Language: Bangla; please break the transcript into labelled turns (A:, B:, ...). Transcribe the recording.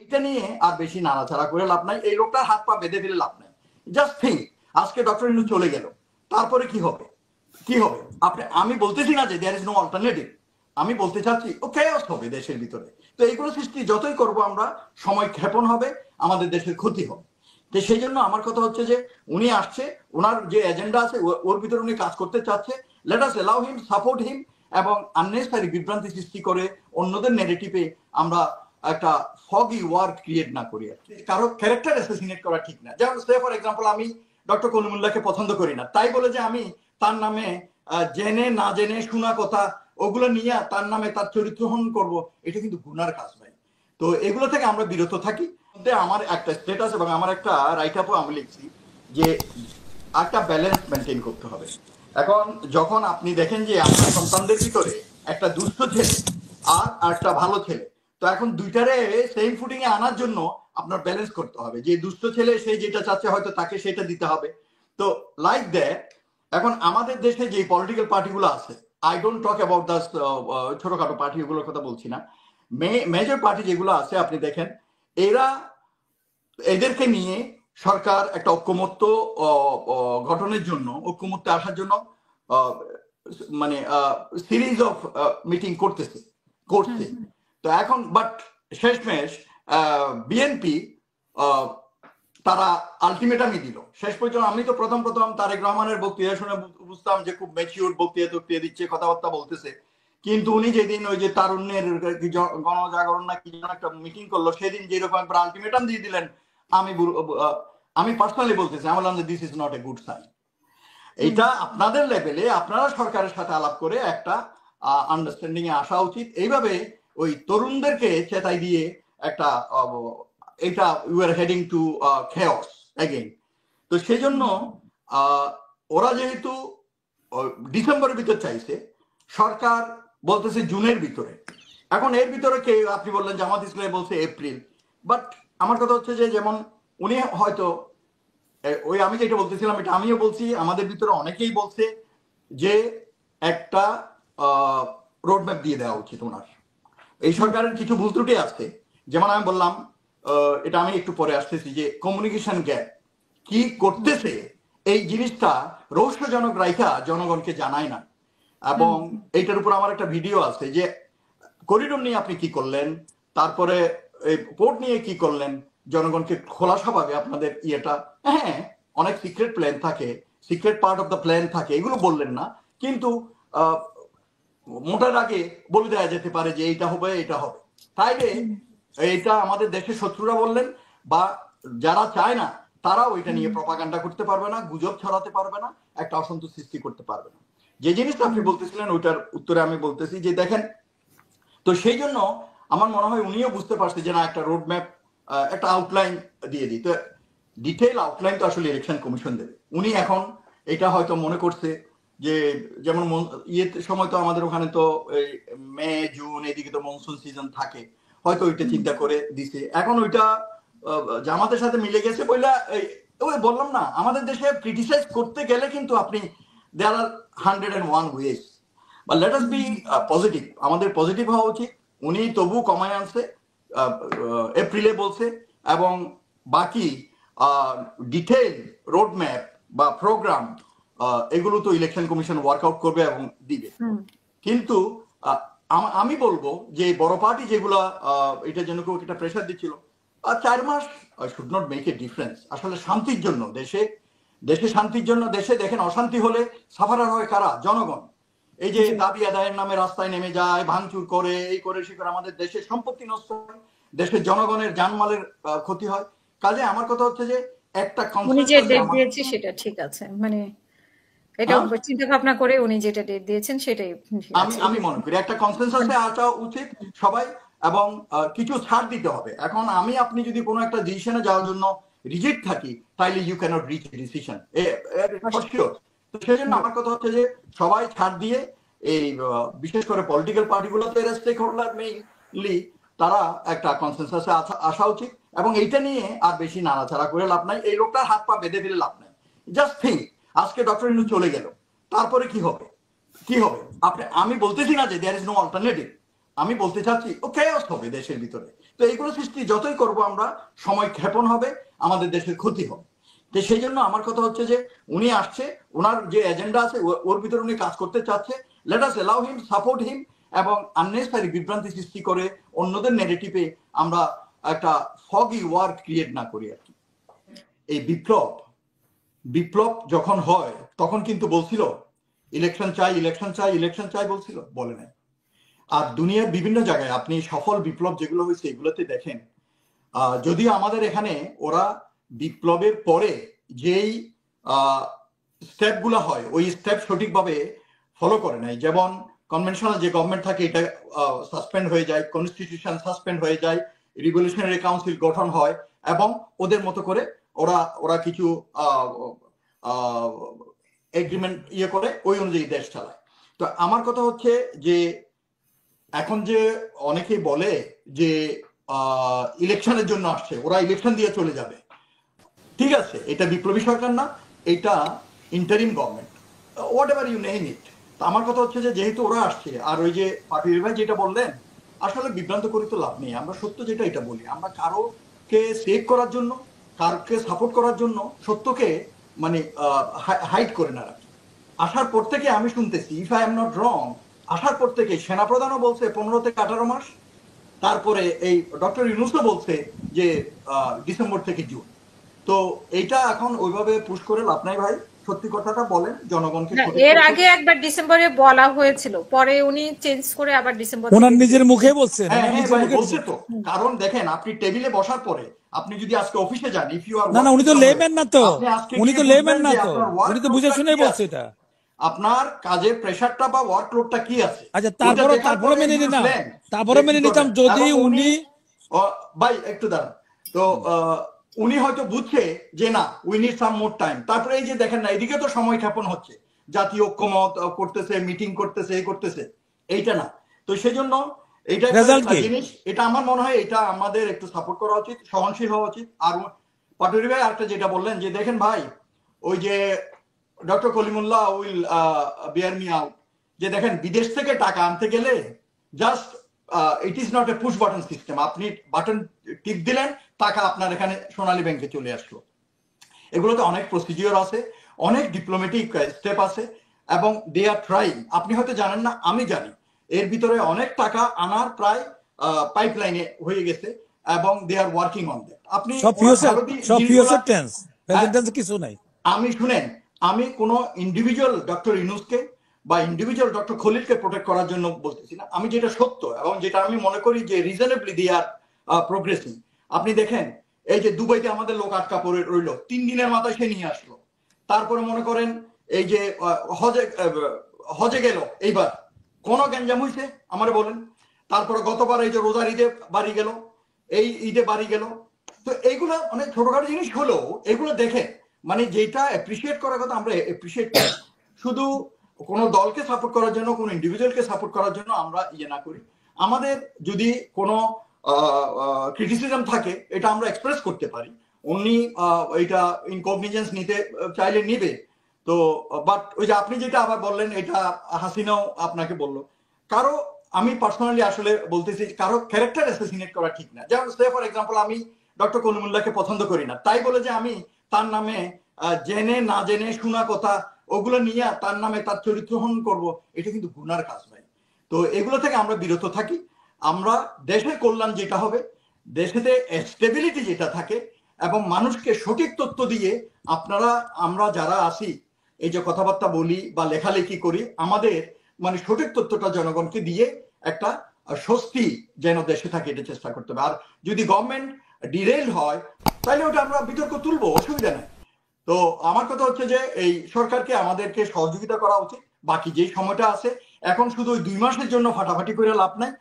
A: এটা নিয়ে আর বেশি নাড়াচাড়া করে লাভ নাই, এই লোকটার হাত পা বেঁধে ফেলে লাভ নাই। জাস্ট থিঙ্ক, আজকে ডক্টর ইউনূস চলে গেল, তারপরে কি হবে? কি হবে? আমি বলতেছি না যে দেয়ার ইজ নো অল্টারনেটিভ, আমি বলতে চাচ্ছি ও কেওস হবে দেশের ভিতরে। তো এইগুলো সৃষ্টি যতই করব আমরা, সময় ক্ষেপণ হবে, আমাদের দেশের ক্ষতি হবে। তো সেই জন্য আমার কথা হচ্ছে যে উনি আসছে, ওনার যে এজেন্ডা আছে ওর ভিতরে উনি কাজ করতে চাচ্ছে, লেট আস অ্যালাউ হিম, সাপোর্ট হিম, এবং আননেসেসারি বিভ্রান্তি সৃষ্টি করে অন্যদের নেগেটিভে আমরা একটা ফগি ওয়ার্ক ক্রিয়েট না করি। কারো ক্যারেক্টার অ্যাসাসিনেট করা ঠিক না। যেমন সে ফর এক্সাম্পল, আমি ডক্টর কলিমুল্লাহকে পছন্দ করি না, তাই বলে যে আমি তার নামে জেনে না জেনে শোনা কথা ওগুলো নিয়ে তার নামে তার চরিত্র হনন করবো, এটা কিন্তু গুনার কাজ ভাই। তো এগুলো থেকে আমরা বিরত থাকি। আমার একটা স্টেটাস এবং আমার একটা রাইট আপও আমি লিখছি যে একটা ব্যালেন্স মেনটেন করতে হবে। এখন যখন আপনি দেখেন যে আপনার সন্তানদের ভিতরে একটা দুষ্ট ছেলে আর একটা ভালো ছেলে, তো এখন দুইটারে সেম ফুটিং এ আনার জন্য আপনার ব্যালেন্স করতে হবে। যে দুষ্ট ছেলে সে যেটা চাচ্ছে হয়তো তাকে সেটা দিতে হবে। তো লাইক দ্যাট, এখন আমাদের দেশে যে পলিটিক্যাল পার্টিগুলো আছে, I don't talk about the ছোটখাটো পার্টি, ওগুলোর কথা বলছি না, মেজর পার্টি যেগুলো আছে আপনি দেখেন, এরা এদেরকে নিয়ে সরকার একটা ঐক্যমত্য গঠনের জন্য, ঐক্যমত্যে আসার জন্য মানে সিরিজ অফ মিটিং করছে। তো এখন বাট শেষমেশ বিএনপি তারা আলটিমেটামই দিল শেষ পর্যন্ত। আমি তো প্রথম তারেক রহমানের বক্তৃতা শুনে বুঝতাম যে খুব ম্যাচিউর বক্তৃতা দিচ্ছে, কথাবার্তা বলতেছে, কিন্তু উনি যেদিন ওই যে তারুণ্যের গণজাগরণ না কি একটা মিটিং করলো, সেদিন যেরকম একবার আলটিমেটাম দিয়ে দিলেন, আমি পার্সোনালি বলতেছি, আমি বললাম যে this is not a good sign. এটা আপনাদের লেভেলে আপনারা সরকারের সাথে আলাপ করে একটা আন্ডারস্ট্যান্ডিং এ আসা উচিত। এইভাবে ওই তরুণদেরকে চেতাই দিয়ে একটা এটা you are heading to chaos again. তো সেই জন্য ওরা যেহেতু ডিসেম্বরের ভিতর চাইছে, সরকার বলতেছে জুনের ভিতরে। এখন এর ভিতরে কে, আপনি বললেন জামাত ইসলামী বলছে এপ্রিল, বাট আমার কথা হচ্ছে যে যেমন উনি হয়তো ওই আমি যেটা বলতেছিলাম এটা আমিও বলছি, আমাদের ভিতরে অনেকেই বলছে যে একটা রোডম্যাপ দিয়ে দেওয়া উচিত ওনার। এই সরকারের কিছু ভুল ত্রুটি আছে, যেমন আমি বললাম, এটা আমি একটু পরে আসতেছি, যে কমিউনিকেশন গ্যাপ কি করতেছে এই জিনিসটা রহস্যজনক রাইখা জনগণকে জানায় না। এবং এইটার উপর আমার একটা ভিডিও আছে যে করিডোর নিয়ে আপনি কি করলেন, তারপরে পোর্ট নিয়ে কি করলেন, জনগণকে খোলাসাভাবে আপনাদের ইয়েটা, হ্যাঁ অনেক সিক্রেট প্ল্যান থাকে, secret part of the plan থাকে, এগুলো বললেন না, কিন্তু মোটার আগে বলে দেওয়া যেতে পারে যে এইটা হবে এটা হবে। তাইলে এইটা আমাদের দেশের শত্রুরা বললেন, বা যারা চায় না তারা ওইটা নিয়ে প্রপাগান্ডা করতে পারবে না, গুজব ছড়াতে পারবে না, একটা অসন্তোষ সৃষ্টি করতে পারবে না। যে জিনিসটা আপনি বলতেছিলেন ওইটার উত্তরে আমি বলতেছি যে দেখেন, তো সেই জন্য আমার মনে হয় উনিও বুঝতে পারছে যে না, একটা রোড ম্যাপ, একটা আউটলাইন দিয়ে দিই। তো ডিটেইল আউটলাইন তো আসলে ইলেকশন কমিশন দেবে। উনি এখন এটা হয়তো মনে করছে যে যেমন ইয়ে সময় তো আমাদের ওখানে তো মে জুন এদিকে তো মনসুন সিজন থাকে, হয়তো ওইটা চিন্তা করে দিছে। এখন ওইটা জামাতের সাথে মিলে গেছে বইলা ওই বললাম না, আমাদের দেশে ক্রিটিসাইজ করতে গেলে কিন্তু আপনি দেয়ার আর 101 ওয়েজ। বা লেট আস বি পজিটিভ, আমাদের পজিটিভ হওয়া উচিত। উনি তবু কমায় আনছে, এপ্রিলে বলছে, এবং বাকি ডিটেইল রোড ম্যাপ বা প্রোগ্রাম এগুলো তো ইলেকশন কমিশন ওয়ার্কআউট করবে এবং দিবে। কিন্তু আমি বলবো যে বড় পার্টি যেগুলা এটার জন্য কেউ একটা প্রেশার দিচ্ছিল, 4 মাস should not make a difference. আসলে শান্তির জন্য, দেশে শান্তির জন্য, দেশে দেখেন অশান্তি হলে সাফারার হয় কারা? জনগণ। এই যে দাবি আদায়ের নামে রাস্তায় নেমে যায়, ভাঙচুর করে, এই করে সে করে, আমাদের দেশের সম্পত্তি নষ্ট হয়, দেশের জনগণের জানমালের ক্ষতি হয়। কাজে আমার কথা হচ্ছে যে একটা
B: উনি যে ডেট দিয়েছে সেটা ঠিক আছে, মানে এটা চিন্তা ভাবনা করে উনি যেটা ডেট দিয়েছেন সেটাই
A: আমি মনে করি একটা কনসেনসাসে আসা উচিত সবাই, এবং কিছু ছাড় দিতে হবে। এখন আপনি যদি কোনো একটা ডিসিশনে যাওয়ার জন্য রিজিড থাকি, তাইলে you can't reach a decision for sure. তো সেই জন্য আমার কথা হচ্ছে যে সবাই ছাড় দিয়ে, এই বিশেষ করে পলিটিক্যাল পার্টিগুলোতে এরা স্টেক হোল্ডার মেইনলি, তারা একটা কনসেনসাসে আসা উচিত, এবং এইটা নিয়ে আর বেশি নাড়াচাড়া করে লাভ নাই, এই লোকটার হাত পা বেঁধে ফেলে লাভ নাই। জাস্ট থিঙ্ক, আজকে ডক্টর ইউনূস চলে গেল, তারপরে কি হবে? কি হবে? আমি বলতেছি না যে দেয়ার ইজ নো অল্টারনেটিভ, আমি বলতে চাচ্ছি ও কেওস হবে দেশের ভিতরে। তো এইগুলো সৃষ্টি যতই করব আমরা, সময় ক্ষেপণ হবে, আমাদের দেশের ক্ষতি হবে। তো সেই জন্য আমার কথা হচ্ছে যে উনি আসছে, ওনার যে এজেন্ডা আছে ওর ভিতরে উনি কাজ করতে চাচ্ছে, লেট আস অ্যালাউ হিম, সাপোর্ট হিম, এবং আননেসেসারি বিভ্রান্তি সৃষ্টি করে অন্যদের নেগেটিভে আমরা একটা ফগি ওয়ার্ক ক্রিয়েট না করি আর কি। এই বিপ্লব যখন হয় তখন কিন্তু বলছিল ইলেকশন চাই, ইলেকশন চাই, ইলেকশন চাই বলছিল, বলে নাই। আর দুনিয়ার বিভিন্ন জায়গায় আপনি সফল বিপ্লব যেগুলো হয়েছে এগুলোতে দেখেন, যদিও আমাদের এখানে ওরা বিপ্লবের পরে যেই স্টেপগুলো হয় ওই স্টেপ সঠিকভাবে ফলো করে নাই। যেমন কনভেনশনাল যে গভর্নমেন্ট থাকে এটা সাসপেন্ড হয়ে যায়, কনস্টিটিউশন সাসপেন্ড হয়ে যায়, রিভলিউশনারি কাউন্সিল গঠন হয়, এবং ওদের মতো করে ওরা কিছু এগ্রিমেন্ট ইয়ে করে ওই অনুযায়ী দেশ চালায়। তো আমার কথা হচ্ছে যে এখন যে অনেকেই বলে যে ইলেকশনের জন্য আসছে, ওরা ইলেকশন দিয়ে চলে যাবে, ঠিক আছে, এটা বিপ্লবী সরকার না, এটা interim government, whatever you name it. আমার কথা হচ্ছে যে যেহেতু ওরা আসছে, আর ওই যে পাটিল ভাই যেটা বললেন, আসলে বিভ্রান্ত করে তো লাভ নেই। আমরা সত্য যেটা এটা বলি, আমরা কারোকে সেভ করার জন্য, কারোকে সাপোর্ট করার জন্য সত্যকে মানে হাইড করে না রাখি। আসার পর থেকে আমি শুনতেছি, if I am not wrong, আসার পর থেকে সেনাপ্রধানও বলছে 15 থেকে 18 মাস, তারপরে এই ডক্টর ইউনূসও বলছে যে ডিসেম্বর থেকে জুন। তো এইটা এখন ওইভাবে পুশ করে লাভ নাই ভাই, সত্যি কথাটা বলেন জনগণকে।
B: এর আগে একবার ডিসেম্বরে বলা হয়েছিল, পরে উনি চেঞ্জ করে আবার ডিসেম্বর
C: ওনার নিজের মুখে বলছেন।
A: হ্যাঁ ভাই বলছে তো, কারণ দেখেন আপনি টেবিলে বসার পরে আপনি যদি আজকে অফিসে যান, ইফ ইউ আর
C: না উনি তো লেম্যান না তো, উনি তো লেম্যান না তো, উনি তো বুঝে শুনে বলছে এটা।
A: আপনার কাজের প্রেসারটা বা ওয়ার্কলোডটা কি আছে।
C: আচ্ছা তারপরে মেনে নিলাম, তারপরে মেনে নিতাম যদি উনি,
A: ভাই একটু দাঁড়ান তো, উনি হয়তো বুঝছে যে না we need some more time. তারপরে এই যে দেখেন না, এদিকে তো সময় ক্ষেপণ হচ্ছে, জাতীয় ঐক্যমত করতেছে, মিটিং করতেছে, এই করতেছে, এইটা না। তো সেই জন্য এইটা জিনিস, এটা আমার মনে হয় এটা আমাদের একটু সাপোর্ট করা উচিত, সহনশীল হওয়া উচিত। আর পাটুরি ভাই একটা যেটা বললেন যে দেখেন ভাই, ওই যে doctor Kalimullah will bear me out, যে দেখেন বিদেশ থেকে টাকা আনতে গেলে just it is not A push button system. আপনি বাটন টিপ দিলেন, টাকা আপনার এখানে সোনালী ব্যাংকে চলে আসলো। এগুলোতে অনেক প্রসিডিওর আছে, অনেক ডিপ্লোম্যাটিক স্টেপ আছে, এবং দে আর ট্রাইং। আপনি হয়তো জানেন না, আমি জানি এর ভিতরে অনেক টাকা আনার প্রায় পাইপলাইনে হয়ে গেছে, এবং দে আর ওয়ার্কিং অন দ্যাট। আপনি
C: কিছু নাই।
A: আমি শুনেন, আমি কোনো ইন্ডিভিজুয়াল ডক্টর ইউনূসকে বা ইন্ডিভিজুয়াল ডক্টর খলিলকে প্রোটেক্ট করার জন্য বলতেছি না, আমি যেটা সত্য এবং যেটা আমি মনে করি যে রিজনেবলি দে আর প্রোগ্রেসিং। আপনি দেখেন এই যে দুবাইতে আমাদের লোক আটকা পড়ে রইল, 3 দিনের মাথায় সে নিয়ে আসলো। তারপরে মনে করেন এই যে হজে গেল, এইবার কোন গ্যাঞ্জাম হয়েছে আমার বলেন। তারপরে গতবার এই যে রোজার ঈদে বাড়ি গেল, এই ঈদে বাড়ি গেল। তো এইগুলো অনেক ছোটখাটো জিনিস হলেও এগুলো দেখে মানে যেটা অ্যাপ্রিসিয়েট করার কথা আমরা অ্যাপ্রিসিয়েট করি। শুধু কোনো দলকে সাপোর্ট করার জন্য, কোনো ইন্ডিভিজুয়ালকে সাপোর্ট করার জন্য আমরা ইয়ে না করি। আমাদের যদি কোনো ক্রিটিসিজম থাকে এটা আমরা এক্সপ্রেস করতে পারি। উনি এটা ইনকগনিজেন্স নিতে চাইলে নিবে। তো বাট ওই যে আপনি যেটা আবার বললেন, এটা হাসিনাও আপনাকে বললো, কারো আমি পার্সোনালি আসলে বলতেছি কারো ক্যারেক্টার অ্যাসাসিনেট করা ঠিক না। যেমন সে ফর এক্সাম্পল আমি ডক্টর কলিমুল্লাহকে পছন্দ করি না, তাই বলে যে আমি তার নামে জেনে না জেনে শোনা কথা ওগুলো নিয়ে তার নামে তার চরিত্র হনন করবো, এটা কিন্তু গুনার কাজ ভাই। তো এগুলো থেকে আমরা বিরত থাকি। আমরা দেশের কল্যাণ যেটা হবে, দেশেতে স্টেবিলিটি যেটা থাকে, এবং মানুষকে সঠিক তথ্য দিয়ে আপনারা আমরা যারা আছি এই যে কথাবার্তা বলি বা লেখালেখি করি, আমাদের মানে সঠিক তথ্যটা জনগণকে দিয়ে একটা স্বস্তি যেন দেশে থাকে এটা চেষ্টা করতে হবে। আর যদি গভর্নমেন্ট ডিরেল হয় তাহলে ওটা আমরা বিতর্ক তুলবো, অসুবিধা নেই। তো আমার কথা হচ্ছে যে এই সরকারকে আমাদেরকে সহযোগিতা করা উচিত। বাকি যে সময়টা আছে এখন শুধু ওই 2 মাসের জন্য ফাটাফাটি করে লাভ নাই।